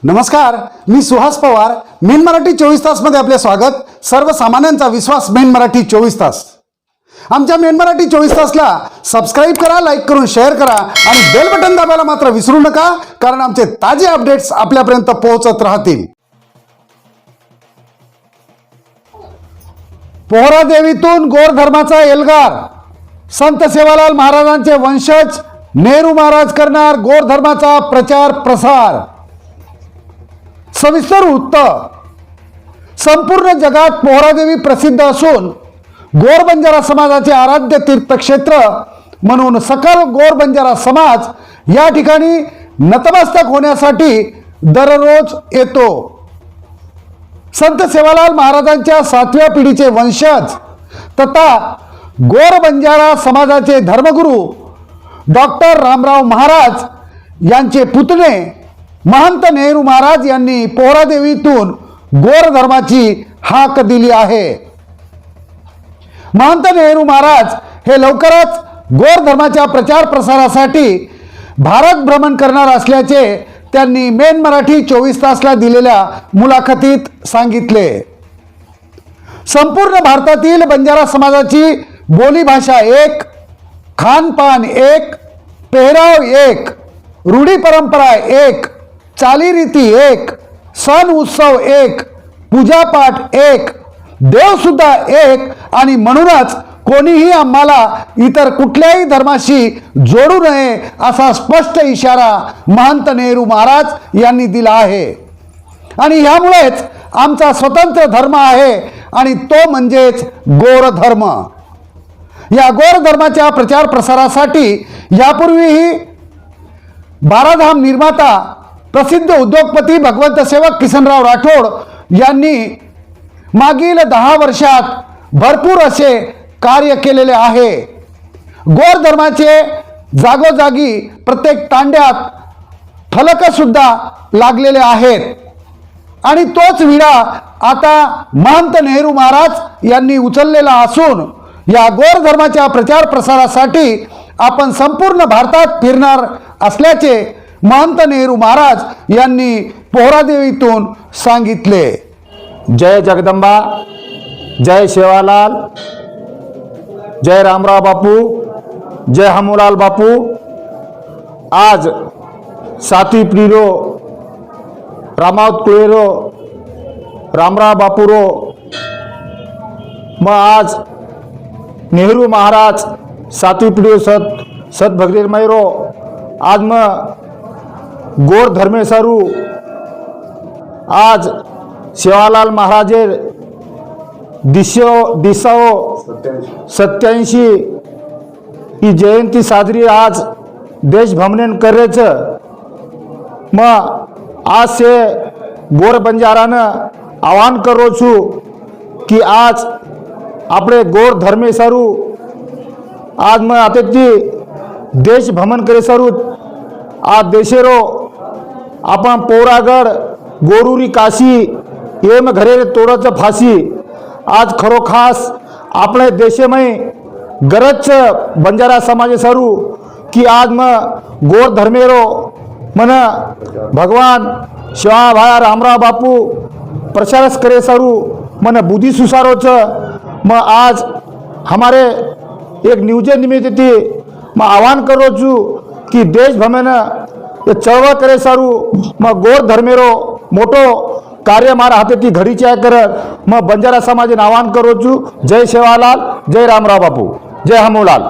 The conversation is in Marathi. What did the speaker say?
नमस्कार, मी सुहास पवार. मेन मराठी 24 तास मध्ये आपले स्वागत. सर्वसामान्यांचा विश्वास मेन मराठी 24 तास. आमच्या मेन मराठी 24 तासला सबस्क्राईब करा, लाईक करून शेअर करा आणि बेल बटन दाबायला मात्र विसरू नका, कारण आमचे ताजे अपडेट्स आपल्यापर्यंत पोहोचत राहतील. पोहरादेवीतून गोर धर्माचा एल्गार. संत सेवालाल महाराजांचे वंशज नेहरू महाराज करणार गोर धर्माचा प्रचार प्रसार. सविस्तर वृत्त. संपूर्ण जगात पोहरादेवी प्रसिद्ध असून गोर बंजारा समाजाचे आराध्य तीर्थक्षेत्र म्हणून सकल गोर बंजारा समाज या ठिकाणी नतमस्तक होण्यासाठी दररोज येतो. संत सेवालाल महाराजांच्या 7व्या पिढीचे वंशज तथा गोर बंजारा समाजाचे धर्मगुरू डॉक्टर रामराव महाराज यांचे पुतणे महंत नेहरू महाराज यांनी पोहरादेवीतून गोर धर्माची हाक दिली आहे. महंत नेहरू महाराज हे लवकरच गोर धर्माच्या प्रचार प्रसारासाठी भारत भ्रमण करणार असल्याचे त्यांनी मेन मराठी 24 तासला दिलेल्या मुलाखतीत सांगितले. संपूर्ण भारतातील बंजारा समाजाची बोलीभाषा एक, खानपान एक, पेहराव एक, रूढी परंपरा एक, चालीरीती एक, सण उत्सव एक, पूजापाठ एक, देव सुद्धा एक आणि म्हणूनच कोणीही आम्हाला इतर कुठल्याही धर्माशी जोडू नये असा स्पष्ट इशारा महंत नेहरू महाराज यांनी दिला आहे. आणि ह्यामुळेच आमचा स्वतंत्र धर्म आहे आणि तो म्हणजेच गोर धर्म. या गोर धर्माच्या प्रचार प्रसारासाठी यापूर्वीही बाराधाम निर्माता प्रसिद्ध उद्योगपती भगवंत सेवक किसनराव राठोड यांनी मागील 10 वर्षात भरपूर असे कार्य केलेले आहे. गोर धर्माचे जागोजागी प्रत्येक तांड्यात फलक सुद्धा लागलेले आहेत आणि तोच विडा आता महंत नेहरू महाराज यांनी उचललेला असून या गोर धर्माच्या प्रचार प्रसारासाठी आपण संपूर्ण भारतात फिरणार असल्याचे महंत नेहरू महाराज यांनी पोहरादेवीतून सांगितले. जय जगदंबा, जय सेवालाल, जय रामराव बापू, जय हमूलाल बापू. आज 7वी पिढीरो रामावत कुळेरो रामराव बापूरो मग आज नेहरू महाराज 7वी पिढी सत भगीरमयरो आज मग गोर धर्मेसारू आज सेवालाल महाराजे दिसाओ 87 ही जयंती साजरी आज देश भ्रमण करायचं. मग आज से गोर बंजारानं आवाहन करो छू की आज आपले गोर धर्मेसारू आज मग आता ती देश भ्रमण करे सारू आज देशेरो आपण पोरागड गोरुरी काशी ये मग घरे तोडाचं फाशी आज खरोखास आपले देशमय गरज बंजारा समाज सारू की आज मग गोर धर्मेरो मन भगवान शिवाभाया रामराव बापू प्रचारस करे सारू मन बुद्धि सुसारोच मग आज हमारे एक न्यूज निमित्त मैं आह्वान करो छू कि देश भ्रमण ये चळवळ करे सारू मग गोर धर्मेरो मोटो कार्य मारा हाथे ती घडीची आहे करत मग बंजारा समाज आह्वान करो छू. जय सेवालाल, जय रामराव बापू, जय हमूलाल.